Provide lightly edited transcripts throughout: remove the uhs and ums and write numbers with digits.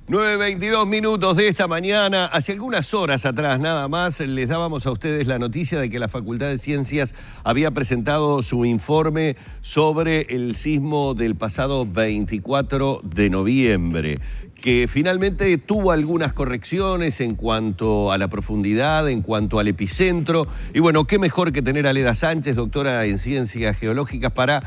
9:22 de esta mañana. Hace algunas horas atrás nada más les dábamos a ustedes la noticia de que la Facultad de Ciencias había presentado su informe sobre el sismo del pasado 24 de noviembre, que finalmente tuvo algunas correcciones en cuanto a la profundidad, en cuanto al epicentro. Y bueno, qué mejor que tener a Leda Sánchez, doctora en Ciencias Geológicas, para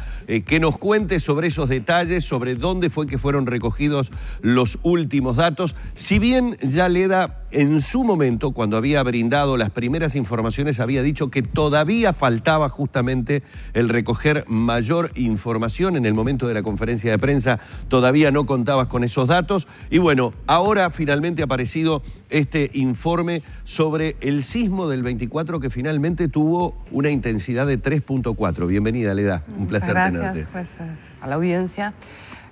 que nos cuente sobre esos detalles, sobre dónde fue que fueron recogidos los últimos datos. Si bien ya Leda en su momento, cuando había brindado las primeras informaciones, había dicho que todavía faltaba justamente el recoger mayor información. En el momento de la conferencia de prensa todavía no contabas con esos datos. Y bueno, ahora finalmente ha aparecido este informe sobre el sismo del 24 que finalmente tuvo una intensidad de 3.4. Bienvenida, Leda. Un placer tenerte. Gracias a la audiencia.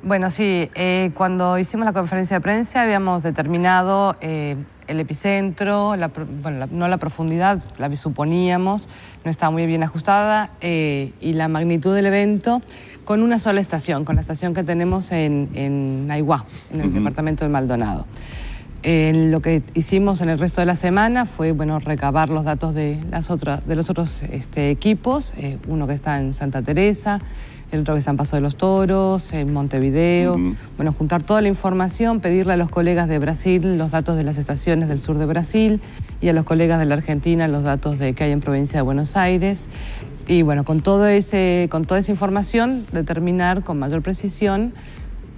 Bueno, sí, cuando hicimos la conferencia de prensa habíamos determinado el epicentro, no la profundidad, la suponíamos, no estaba muy bien ajustada, y la magnitud del evento con una sola estación, con la estación que tenemos en Naiguá, en el departamento de Maldonado. Lo que hicimos en el resto de la semana fue recabar los datos de los otros equipos, uno que está en Santa Teresa, el otro que está en Paso de los Toros, en Montevideo. Juntar toda la información, pedirle a los colegas de Brasil los datos de las estaciones del sur de Brasil y a los colegas de la Argentina los datos que hay en provincia de Buenos Aires. Y bueno, con toda esa información determinar con mayor precisión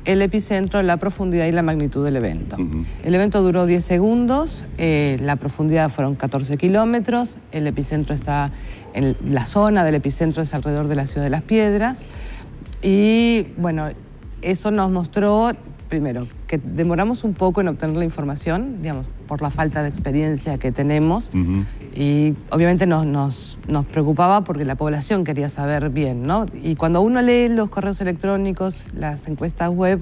el epicentro, la profundidad y la magnitud del evento. El evento duró 10 segundos, la profundidad fueron 14 kilómetros, el epicentro está en la zona del epicentro, es alrededor de la ciudad de Las Piedras. Y bueno, eso nos mostró, primero, que demoramos un poco en obtener la información, digamos, por la falta de experiencia que tenemos. Y obviamente nos preocupaba porque la población quería saber bien, ¿no? Y cuando uno lee los correos electrónicos, las encuestas web,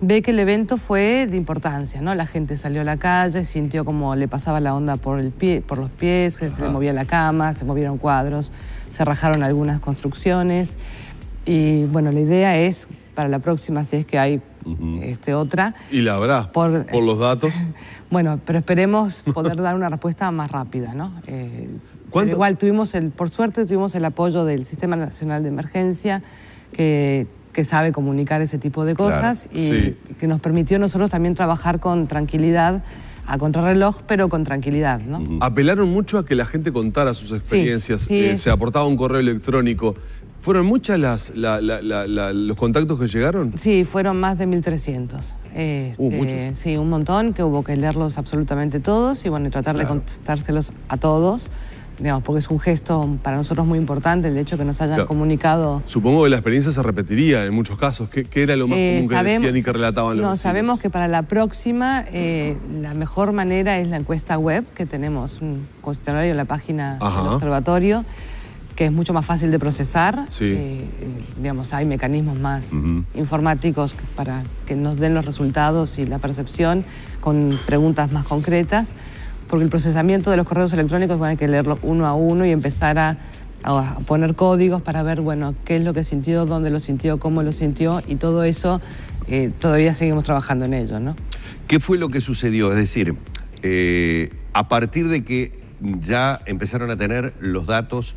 ve que el evento fue de importancia, ¿no? La gente salió a la calle, sintió como le pasaba la onda por los pies, que se le movía la cama, se movieron cuadros, se rajaron algunas construcciones. Y bueno, la idea es, para la próxima, si es que hay otra... Y la habrá, por los datos. Bueno, pero esperemos poder dar una respuesta más rápida, ¿no? Pero igual por suerte tuvimos el apoyo del Sistema Nacional de Emergencia, que sabe comunicar ese tipo de cosas, claro, y que nos permitió a nosotros también trabajar con tranquilidad, a contrarreloj, pero con tranquilidad, ¿no? Apelaron mucho a que la gente contara sus experiencias, se aportaba un correo electrónico. ¿Fueron muchas los contactos que llegaron? Sí, fueron más de 1.300. Muchos. Sí, un montón, que hubo que leerlos absolutamente todos y bueno, tratar de contestárselos a todos, digamos, porque es un gesto para nosotros muy importante el hecho de que nos hayan comunicado. Supongo que la experiencia se repetiría en muchos casos. ¿Qué era lo más común que decían y que relataban los vecinos? Sabemos que para la próxima la mejor manera es la encuesta web, que tenemos un cuestionario en la página del observatorio, que es mucho más fácil de procesar. Digamos, hay mecanismos más informáticos para que nos den los resultados y la percepción con preguntas más concretas, porque el procesamiento de los correos electrónicos hay que leerlo uno a uno y empezar a poner códigos para ver, qué es lo que sintió, dónde lo sintió, cómo lo sintió, y todo eso todavía seguimos trabajando en ello, ¿no? ¿Qué fue lo que sucedió? Es decir, a partir de que ya empezaron a tener los datos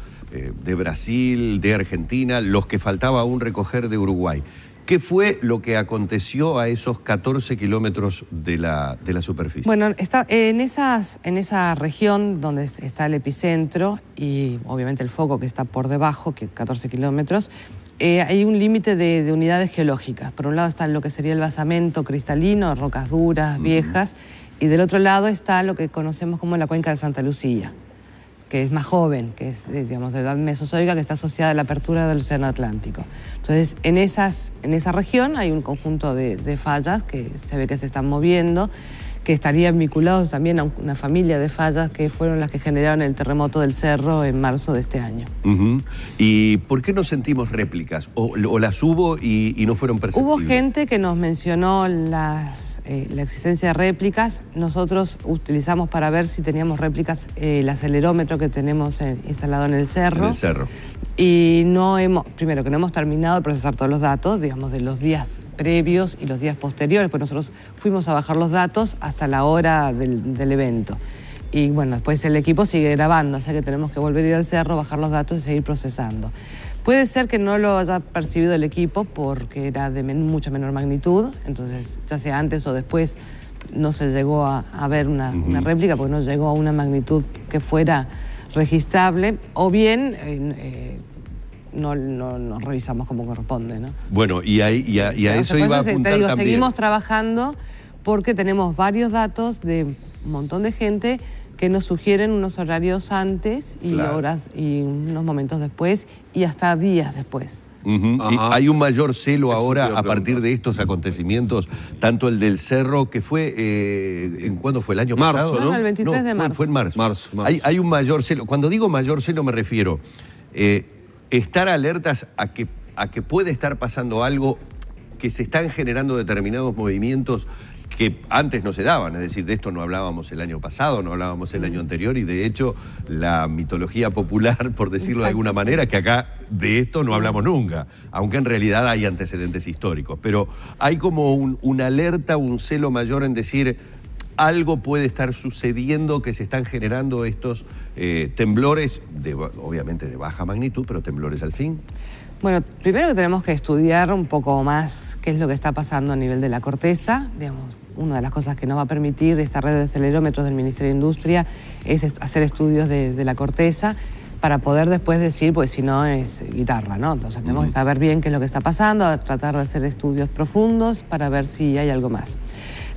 de Brasil, de Argentina, los que faltaba aún recoger de Uruguay, ¿qué fue lo que aconteció a esos 14 kilómetros de la superficie? Bueno, en esa región donde está el epicentro y obviamente el foco que está por debajo, que 14 kilómetros, hay un límite de unidades geológicas. Por un lado está lo que sería el basamento cristalino, rocas duras, viejas, y del otro lado está lo que conocemos como la cuenca de Santa Lucía, que es más joven, que es, digamos, de edad mesozoica, que está asociada a la apertura del Océano Atlántico. Entonces, en esa región hay un conjunto de fallas que se ve que se están moviendo, que estarían vinculados también a una familia de fallas que fueron las que generaron el terremoto del Cerro en marzo de este año. ¿Y por qué no sentimos réplicas? ¿O las hubo y no fueron perceptibles? Hubo gente que nos mencionó la existencia de réplicas. Nosotros utilizamos para ver si teníamos réplicas el acelerómetro que tenemos instalado en el cerro. En el cerro. Y primero que no hemos terminado de procesar todos los datos, digamos, de los días previos y los días posteriores, pues nosotros fuimos a bajar los datos hasta la hora del evento. Y bueno, después el equipo sigue grabando, o sea que tenemos que volver a ir al cerro, bajar los datos y seguir procesando. Puede ser que no lo haya percibido el equipo porque era de mucha menor magnitud, entonces ya sea antes o después no se llegó a ver una réplica porque no llegó a una magnitud que fuera registrable, o bien no revisamos como corresponde, ¿no? Bueno, y a eso iba a apuntar también. Seguimos trabajando porque tenemos varios datos de un montón de gente que nos sugieren unos horarios antes y horas y unos momentos después y hasta días después. Hay un mayor celo ahora a partir de estos acontecimientos, tanto el del cerro que fue, ¿en cuándo fue? ¿El año pasado? ¿No? El 23 de marzo. Fue en marzo. Hay un mayor celo. Cuando digo mayor celo me refiero estar alertas a que puede estar pasando algo, que se están generando determinados movimientos que antes no se daban, es decir, de esto no hablábamos el año pasado, no hablábamos el año anterior, y de hecho la mitología popular, por decirlo de alguna manera, que acá de esto no hablamos nunca, aunque en realidad hay antecedentes históricos, pero hay como una alerta, un celo mayor en decir algo puede estar sucediendo, que se están generando estos temblores, obviamente de baja magnitud, pero temblores al fin. Bueno, primero que tenemos que estudiar un poco más qué es lo que está pasando a nivel de la corteza. Digamos, una de las cosas que nos va a permitir esta red de acelerómetros del Ministerio de Industria es hacer estudios de la corteza para poder después decir, pues si no es guitarra, ¿no? Entonces tenemos que saber bien qué es lo que está pasando, tratar de hacer estudios profundos para ver si hay algo más.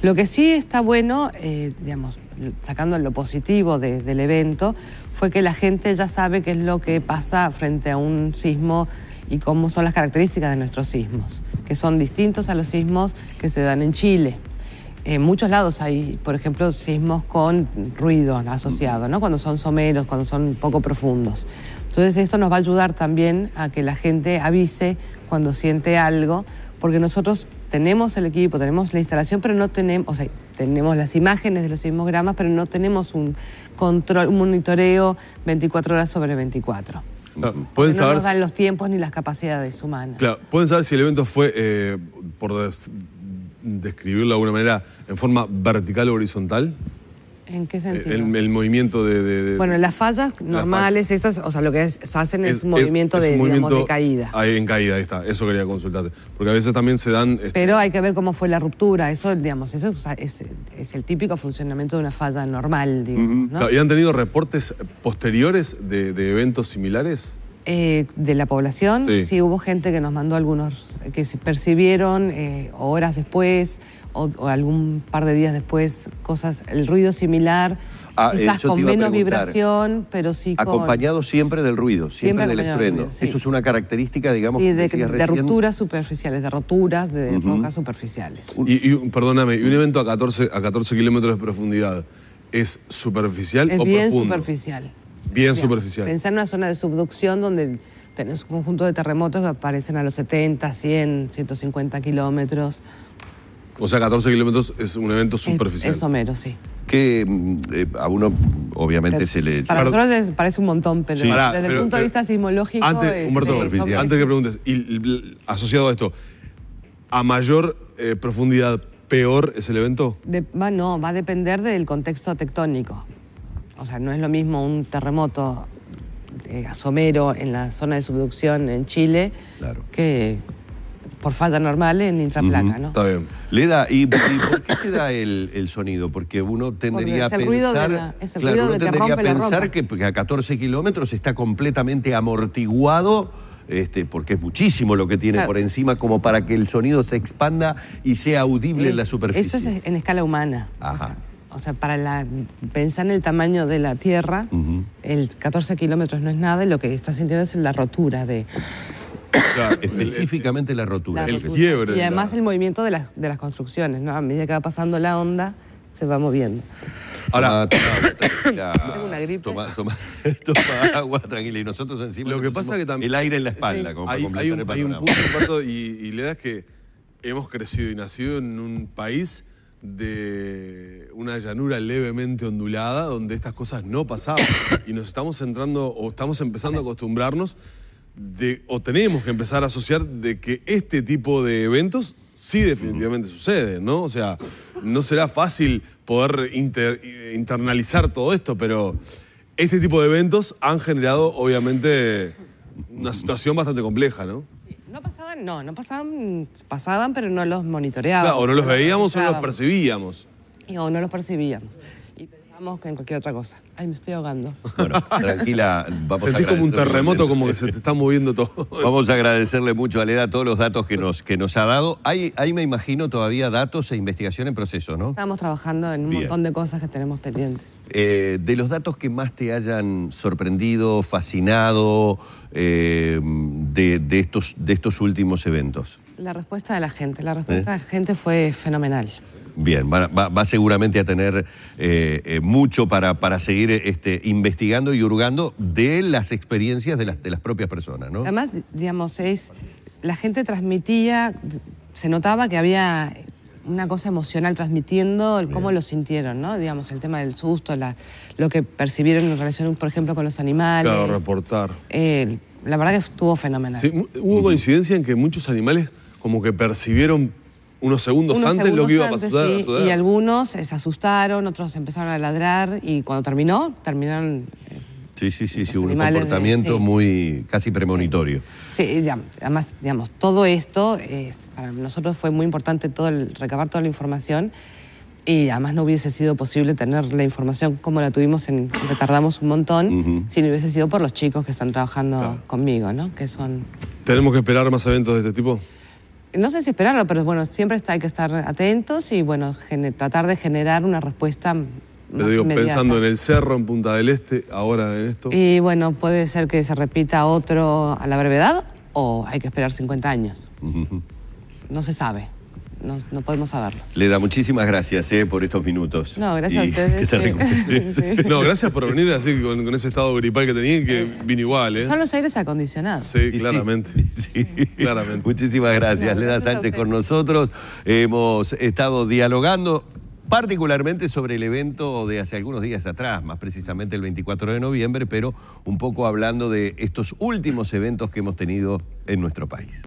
Lo que sí está bueno, digamos, sacando lo positivo del evento, fue que la gente ya sabe qué es lo que pasa frente a un sismo y cómo son las características de nuestros sismos, que son distintos a los sismos que se dan en Chile. En muchos lados hay, por ejemplo, sismos con ruido asociado, ¿no? Cuando son someros, cuando son poco profundos. Entonces esto nos va a ayudar también a que la gente avise cuando siente algo, porque nosotros tenemos el equipo, tenemos la instalación, pero no tenemos, o sea, tenemos las imágenes de los sismogramas, pero no tenemos un control, un monitoreo 24 horas sobre 24. Claro, no nos dan los tiempos ni las capacidades humanas. Claro, ¿pueden saber si el evento fue, por describirlo de alguna manera, en forma vertical o horizontal? ¿En qué sentido? El movimiento Bueno, las fallas normales, estas, o sea, lo que se hacen es un movimiento de caída. Ahí, en caída, ahí está. Eso quería consultarte. Porque a veces también se dan... Pero hay que ver cómo fue la ruptura. Eso, digamos, eso es el típico funcionamiento de una falla normal, digamos, ¿no? ¿Y han tenido reportes posteriores de eventos similares? De la población, sí, hubo gente que nos mandó algunos que se percibieron horas después o algún par de días después, cosas, el ruido similar, quizás con menos vibración, pero sí con... Acompañado siempre del ruido, siempre del estruendo. Sí. Eso es una característica, digamos, sí, que de rupturas superficiales, de roturas de rocas superficiales. Perdóname, ¿y un evento a 14 kilómetros de profundidad es superficial o profundo? Es bien superficial. Bien superficial. Pensar en una zona de subducción donde tenés un conjunto de terremotos que aparecen a los 70, 100, 150 kilómetros. O sea, 14 kilómetros es un evento superficial. Es somero, sí. Que a uno, obviamente, se le... Para nosotros les parece un montón, pero desde el punto de vista sismológico... Humberto, antes que preguntes, y asociado a esto, ¿a mayor profundidad peor es el evento? No, va a depender del contexto tectónico. O sea, no es lo mismo un terremoto somero en la zona de subducción en Chile que por falla normal en intraplaca, ¿no? Está bien. Leda, ¿y por qué se da el sonido? Porque uno tendería a pensar que a 14 kilómetros está completamente amortiguado, porque es muchísimo lo que tiene por encima como para que el sonido se expanda y sea audible en la superficie. Eso es en escala humana. Ajá. O sea, para pensar en el tamaño de la Tierra, el 14 kilómetros no es nada y lo que está sintiendo es la rotura de... Claro, específicamente la rotura. El quiebre. Y además el movimiento de las construcciones, ¿no? A medida que va pasando la onda, se va moviendo. Ahora, tengo una gripe. Toma agua, tranquila. Y nosotros encima lo que pasa que también el aire en la espalda. Sí. Como hay un punto, Humberto, y la verdad es que hemos crecido y nacido en un país de una llanura levemente ondulada donde estas cosas no pasaban y nos estamos entrando o estamos empezando a acostumbrarnos o tenemos que empezar a asociar de que este tipo de eventos sí definitivamente sucede, ¿no? O sea, no será fácil poder internalizar todo esto, pero este tipo de eventos han generado, obviamente, una situación bastante compleja, ¿no? Pasaban, pero no los monitoreábamos. Claro, o no los veíamos o no los percibíamos. O no los percibíamos. Y pensamos que en cualquier otra cosa. Ay, me estoy ahogando. Bueno, tranquila, vamos a Sentís como un agradecerle. terremoto, como que se te está moviendo todo. Vamos a agradecerle mucho a Leda todos los datos que nos ha dado. Hay, me imagino, todavía datos e investigación en proceso, ¿no? Estamos trabajando en un montón de cosas que tenemos pendientes. De los datos que más te hayan sorprendido, fascinado de estos últimos eventos. La respuesta de la gente. La respuesta de la gente fue fenomenal. Bien, va seguramente a tener mucho para seguir investigando y hurgando de las experiencias de las propias personas, ¿no? Además, digamos, la gente transmitía, se notaba que había una cosa emocional transmitiendo cómo lo sintieron, ¿no? Digamos, el tema del susto, lo que percibieron en relación, por ejemplo, con los animales. Claro, reportar. La verdad que estuvo fenomenal. Sí, hubo coincidencia en que muchos animales como que percibieron unos segundos antes lo que iba a pasar. Sí, y algunos se asustaron, otros empezaron a ladrar y cuando terminaron... Sí, un comportamiento muy casi premonitorio. Sí, además, digamos, todo esto, para nosotros fue muy importante recabar toda la información y además no hubiese sido posible tener la información como la tuvimos, que tardamos un montón, si no hubiese sido por los chicos que están trabajando conmigo, ¿no? Que son... ¿Tenemos que esperar más eventos de este tipo? No sé si esperarlo, pero bueno, siempre hay que estar atentos y bueno, tratar de generar una respuesta. Pero digo, inmediata. Pensando en el Cerro, en Punta del Este, ahora en esto. Y bueno, puede ser que se repita otro a la brevedad o hay que esperar 50 años. No se sabe. No podemos saberlo. Leda, muchísimas gracias por estos minutos. No, gracias a ustedes. Que se recupere. No, gracias por venir así con ese estado gripal que tenía y que vino igual, ¿eh? Son los aires acondicionados. Sí, claramente. Sí. Claramente. Muchísimas gracias. Leda Sánchez con nosotros. Hemos estado dialogando particularmente sobre el evento de hace algunos días atrás, más precisamente el 24 de noviembre, pero un poco hablando de estos últimos eventos que hemos tenido en nuestro país.